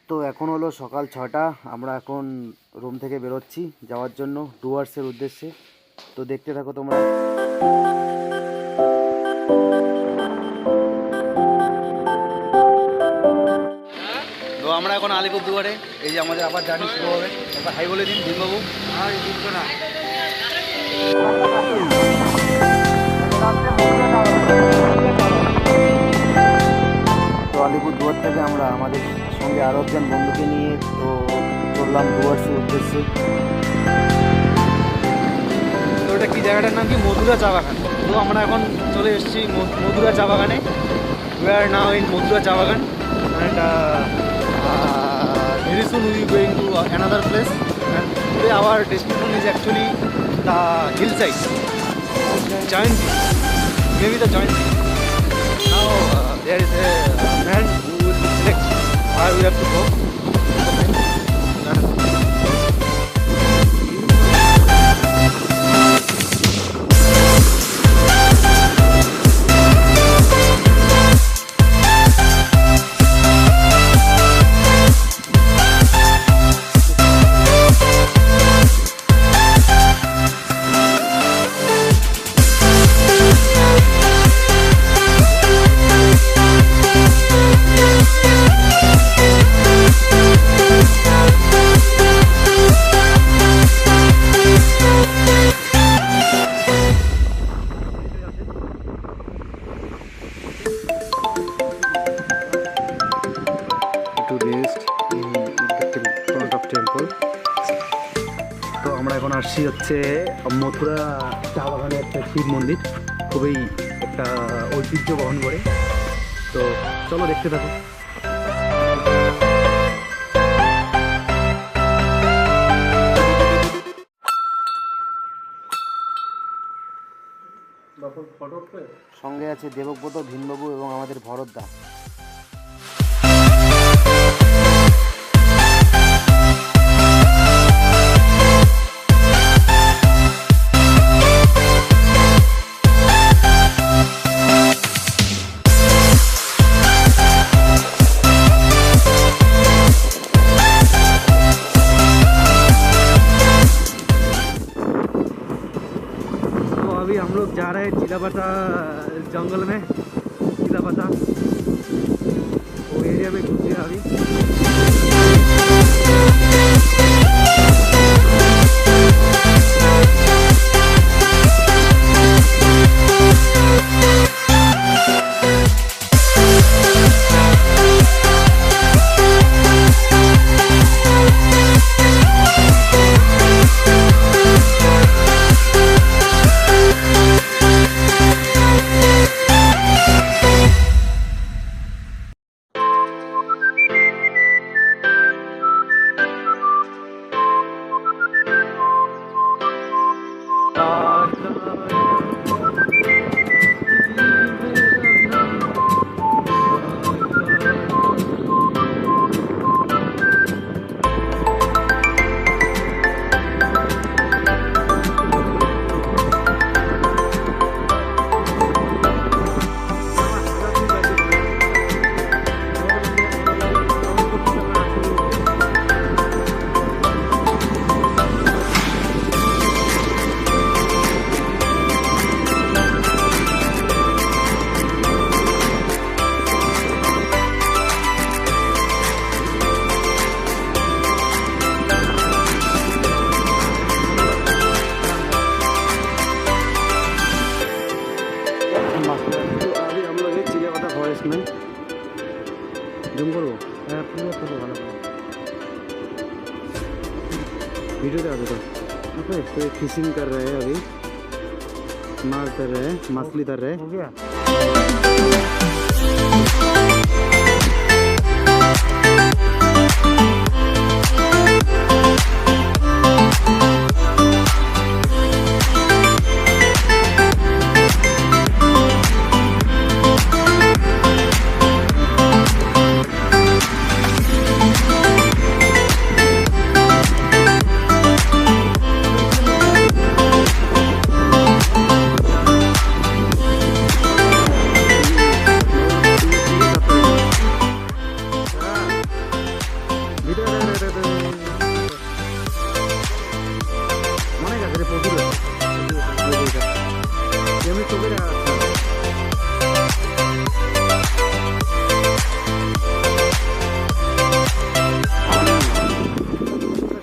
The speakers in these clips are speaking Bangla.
তো এখন হলো সকাল 6টা। আমরা এখন রুম থেকে বেরোচ্ছি যাওয়ার জন্য ডুয়ার্সের উদ্দেশ্যে। তো দেখতে থাকো তোমরা। তো আমরা এখন আলিপুরদুয়ারে, এই যে আমাদের আবার জার্নি শুরু হবে। একবার হাই বলে দিন ভীমবাবু। তো আলিপুরদুয়ার থেকে আমরা আমাদের সঙ্গে আরও একজন বন্ধুকে নিয়ে তো চললাম ডুয়ার্সের উদ্দেশ্যে। তো ওটা কি জায়গাটার নাম কি? মধুরা চা বাগান। তো আমরা এখন চলে এসেছি মধুরা চা বাগানে। We are now in Mathura Cha Bagan, and very soon we will going to another place. And today our destination is actually the hillside, giant, maybe the giant. Now there is a man who will select where we have to go. তো আমরা এখন আসছি হচ্ছে মথুরা চা বাগানের একটা শিব মন্দির, খুবই একটা ঐতিহ্য বহন করে। তো চলো দেখতে থাকো। সঙ্গে আছে দেবব্রত, ভীমবাবু এবং আমাদের ভরতদা। अभी हम लोग जा रहे हैं चिलापाता जंगल में। चिलापाता वो एरिया में घूम रहे अभी। जूम करो पूरा करो वाला वीडियो दे दो। ओके तो फिशिंग कर रहे हैं, अभी मार कर रहे हैं, मछली धर रहे हैं। हो गया।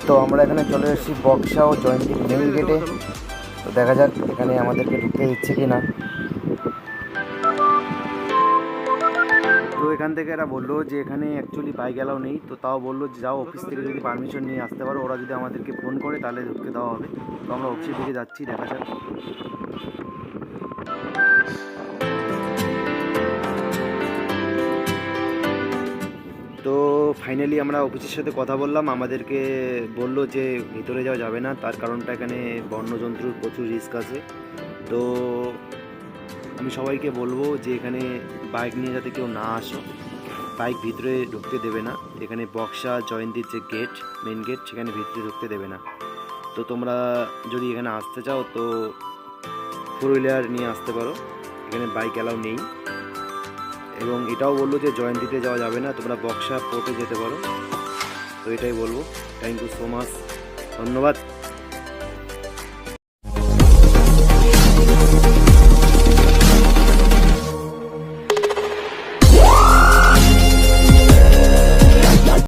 তো আমরা এখানে চলে এসেছি বক্সা ও জয়ন্তীর মেইন গেটে। তো দেখা যাক এখানে আমাদেরকে ঢুকতে দিচ্ছে কি না। তো এখান থেকে এরা বললো যে এখানে অ্যাকচুয়ালি বাইক অ্যালাউ নেই, তো তাও বললো যে যাও অফিস থেকে যদি পারমিশন নিয়ে আসতে পারো, ওরা যদি আমাদেরকে ফোন করে তাহলে ঢুকতে দেওয়া হবে। তো আমরা অফিসের দিকে যাচ্ছি, দেখা যাক। তো ফাইনালি আমরা অফিসের সাথে কথা বললাম, আমাদেরকে বললো যে ভিতরে যাওয়া যাবে না, তার কারণটা এখানে বন্যজন্তুর প্রচুর রিস্ক আছে। তো আমি সবাইকে বলবো যে এখানে বাইক নিয়ে যাতে কেউ না আসো, বাইক ভিতরে ঢুকতে দেবে না। এখানে বক্সা জয়ন্তীর যে গেট, মেন গেট, সেখানে ভিতরে ঢুকতে দেবে না। তো তোমরা যদি এখানে আসতে চাও তো 4 হুইলার নিয়ে আসতে পারো, এখানে বাইক অ্যালাউ নেই। এবং এটাও বললো যে জয়ন্তীতে যাওয়া যাবে না, তোমরা বক্সা পোর্টে যেতে পারো। তো এটাই বলবো। থ্যাংক ইউ সো মাচ, ধন্যবাদ।